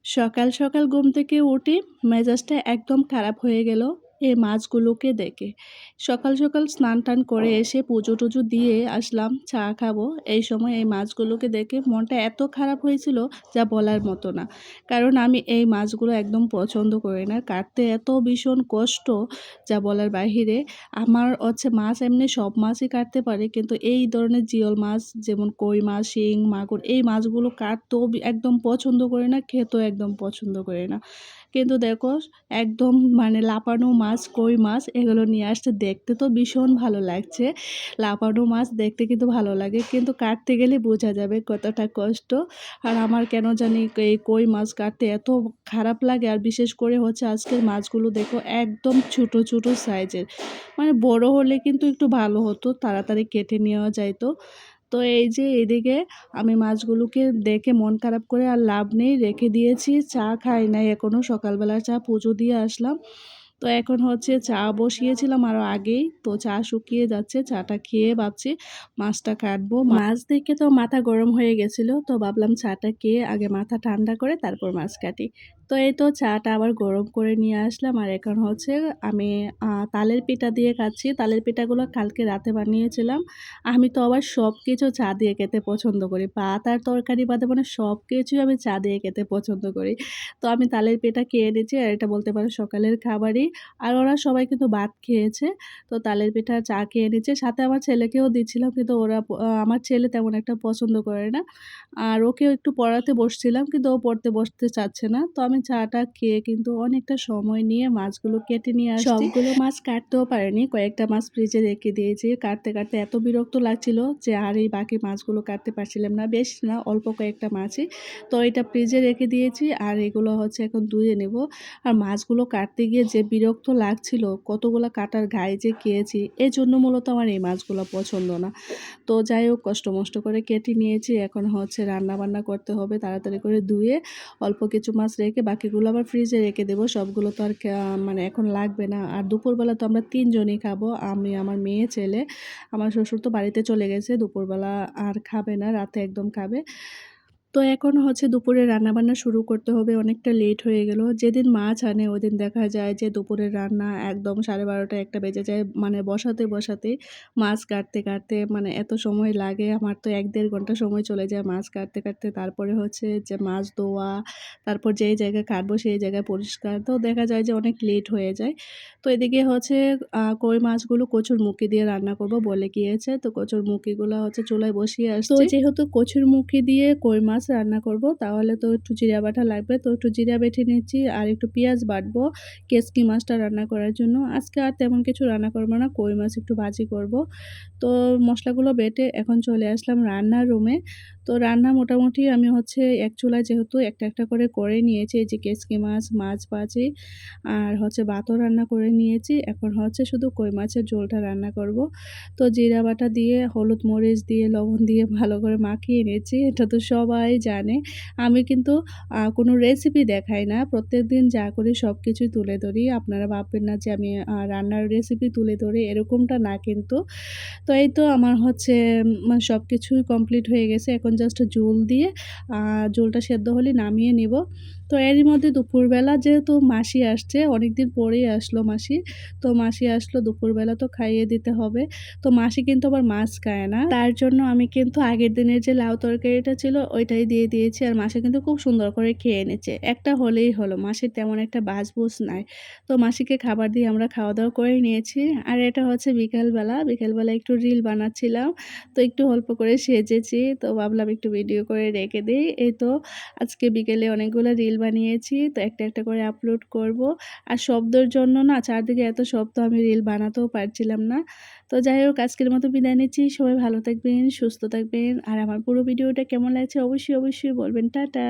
সকাল সকাল ঘুম থেকে উঠে মেজাজটা একদম খারাপ হয়ে গেল এই মাছগুলোকে দেখে। সকাল সকাল স্নান টান করে এসে পুজো টুজো দিয়ে আসলাম, চা খাবো। এই সময় এই মাছগুলোকে দেখে মনটা এত খারাপ হয়েছিল যা বলার মতো না। কারণ আমি এই মাছগুলো একদম পছন্দ করি না, কাটতে এত ভীষণ কষ্ট যা বলার বাহিরে। আমার হচ্ছে মাছ এমনি সব মাছই কাটতে পারে, কিন্তু এই ধরনের জিওল মাছ যেমন কই মাছ, শিং, মাগুর এই মাছগুলো কাটতেও একদম পছন্দ করি না, খেতেও একদম পছন্দ করি না। কিন্তু দেখো, একদম মানে লাফানো মাছ, কই মাছ এগুলো নিয়ে আসতে দেখতে তো ভীষণ ভালো লাগছে। লাফানো মাছ দেখতে কিন্তু ভালো লাগে, কিন্তু কাটতে গেলে বোঝা যাবে কতটা কষ্ট। আর আমার কেন জানি এই কই মাছ কাটতে এত খারাপ লাগে। আর বিশেষ করে হচ্ছে আজকের মাছগুলো দেখো একদম ছোট ছোট সাইজের, মানে বড় হলে কিন্তু একটু ভালো হতো, তাড়াতাড়ি কেটে নেওয়া যাইতো। তো এই যে এদিকে আমি মাছগুলোকে দেখে মন খারাপ করে আর লাভ নেই, রেখে দিয়েছি। চা খাই নাই এখনও, সকালবেলা চা পুজো দিয়ে আসলাম। তো এখন হচ্ছে চা বসিয়েছিলাম আরও আগেই, তো চা শুকিয়ে যাচ্ছে, চাটা খেয়ে ভাবছি মাছটা কাটবো। মাছ দেখে তো মাথা গরম হয়ে গেছিলো, তো ভাবলাম চাটা খেয়ে আগে মাথা ঠান্ডা করে তারপর মাছ কাটি। তো এই তো চাটা আবার গরম করে নিয়ে আসলাম। আর এখন হচ্ছে আমি তালের পিঠা দিয়ে খাচ্ছি। তালের পিঠাগুলো কালকে রাতে বানিয়েছিলাম। আমি তো আবার সব কিছু চা দিয়ে খেতে পছন্দ করি। ভাত আর তরকারি বাদে মানে সব কিছুই আমি চা দিয়ে খেতে পছন্দ করি। তো আমি তালের পিঠা খেয়ে নিয়েছি, আর এটা বলতে পারো সকালের খাবারই। আর ওরা সবাই কিন্তু ভাত খেয়েছে। তো তালের পিঠা, চা খেয়ে নিচ্ছে। সাথে আমার ছেলেকেও দিচ্ছিলাম, কিন্তু ওরা আমার ছেলে তেমন একটা পছন্দ করে না। আর ওকেও একটু পড়াতে বসছিলাম, কিন্তু ও পড়তে বসতে চাচ্ছে না। তো আমি চাটা খেয়ে কিন্তু অনেকটা সময় নিয়ে মাছগুলো কেটে নিয়ে আসছি। সবগুলো মাছ কাটতেও পারিনি, কয়েকটা মাছ ফ্রিজে রেখে দিয়েছি। কাটতে কাটতে এত বিরক্ত লাগছিল যে আর এই বাকি মাছগুলো কাটতে পারছিলাম না। বেশ না, অল্প কয়েকটা মাছই। তো এটা ফ্রিজে রেখে দিয়েছি, আর এগুলো হচ্ছে এখন ধুয়ে নেব। আর মাছগুলো কাটতে গিয়ে যে বিরক্ত লাগছিল, কতগুলো কাটার গায়ে যে খেয়েছি, এজন্য মূলত আমার এই মাছগুলো পছন্দ না। তো যাই হোক, কষ্ট মষ্ট করে কেটে নিয়েছি। এখন হচ্ছে রান্না বান্না করতে হবে, তাড়াতাড়ি করে ধুয়ে অল্প কিছু মাছ রেখে বাকিগুলো আবার ফ্রিজে রেখে দেবো। সবগুলো তো আর মানে এখন লাগবে না। আর দুপুরবেলা তো আমরা ৩ জনই খাবো, আমি, আমার মেয়ে, ছেলে। আমার শ্বশুর তো বাড়িতে চলে গেছে, দুপুরবেলা আর খাবে না, রাতে একদম খাবে। তো এখন হচ্ছে দুপুরে রান্নাবান্না শুরু করতে হবে, অনেকটা লেট হয়ে গেল। যেদিন মাছ আনে ওদিন দেখা যায় যে দুপুরের রান্না একদম 12:30 একটা বেজে যায়, মানে বসাতে মাছ কাটতে কাটতে মানে এত সময় লাগে। আমার তো ১-১.৫ ঘন্টা সময় চলে যায় মাছ কাটতে কাটতে। তারপরে হচ্ছে যে মাছ ধোয়া, তারপর যেই জায়গায় কাটবো সেই জায়গায় পরিষ্কার, তো দেখা যায় যে অনেক লেট হয়ে যায়। তো এদিকে হচ্ছে কই মাছগুলো কচুরমুখী দিয়ে রান্না করব বলে গিয়েছে। তো কচুরমুখীগুলো হচ্ছে চুলায় বসিয়ে আসছি। তো যেহেতু কচুরমুখী দিয়ে কই মাছ রান্না করব, তাহলে তো একটু জিরা বাটা লাগবে। তো একটু জিরা বেটে নিচ্ছি, আর একটু পেঁয়াজ বাটবো কেচকি মাছটা রান্না করার জন্য। আজকে আর তেমন কিছু রান্না করব না, কই মাছ একটু ভাজি করব। তো মশলাগুলো বেটে এখন চলে আসলাম রান্নার রুমে। তো রান্না মোটামুটি আমি হচ্ছে এক চুলায় যেহেতু একটা একটা করে নিয়েছি। এই যে কেচকি মাছ, মাছ ভাজি, আর হচ্ছে ভাতও রান্না করে নিয়েছি। এখন হচ্ছে শুধু কই মাছের ঝোলটা রান্না করব। তো জিরা বাটা দিয়ে, হলুদ মরিচ দিয়ে, লবণ দিয়ে ভালো করে মাখিয়ে নিয়েছি। এটা তো সবাই জানে। আমি কিন্তু কোনো রেসিপি দেখাই না। প্রত্যেকদিন যা করি সব কিছুই তুলে ধরি। আপনারা ভাববেন না যে আমি রান্নার রেসিপি তুলে ধরি, এরকমটা না কিন্তু। তো এই তো আমার হচ্ছে সবকিছুই কমপ্লিট হয়ে গেছে। এখন জাস্ট ঝোল দিয়ে ঝোলটা সেদ্ধ হলে নামিয়ে নিব। তো এরই মধ্যে দুপুরবেলা যেহেতু মাসি আসছে, অনেকদিন পরেই আসলো মাসি। তো মাসি আসলো দুপুরবেলা, তো খাইয়ে দিতে হবে। তো মাসি কিন্তু আবার মাছ খায় না। তার জন্য আমি কিন্তু আগের দিনের যে লাউ তরকারিটা ছিল ওইটাই দিয়ে দিয়েছি। আর মাসি কিন্তু খুব সুন্দর করে খেয়ে নিচ্ছে। একটা হলেই হলো, মাসির তেমন একটা বাছবুছ নাই। তো মাসিকে খাবার দিয়ে আমরা খাওয়া-দাওয়া করে নিয়েছি। আর এটা হচ্ছে বিকালবেলা। বিকালবেলা একটু রিল বানাচ্ছিলাম। তো একটু অল্প করে সেজেছি। তো ভাবলাম একটু ভিডিও করে রেখে দেই। এই তো আজকে বিকেলে অনেকগুলো রিল বানিয়েছি। তো একটা একটা করে আপলোড করব। আর শব্দের জন্য না চারদিকে এত শব্দ, আমি রিল বানাতেও পারছিলাম না। তো যাই হোক, আজকের মতো বিদায় নিচ্ছি। সবাই ভালো থাকবেন, সুস্থ থাকবেন। আর আমার পুরো ভিডিওটা কেমন লাগছে অবশ্যই বলবেন। টাটা।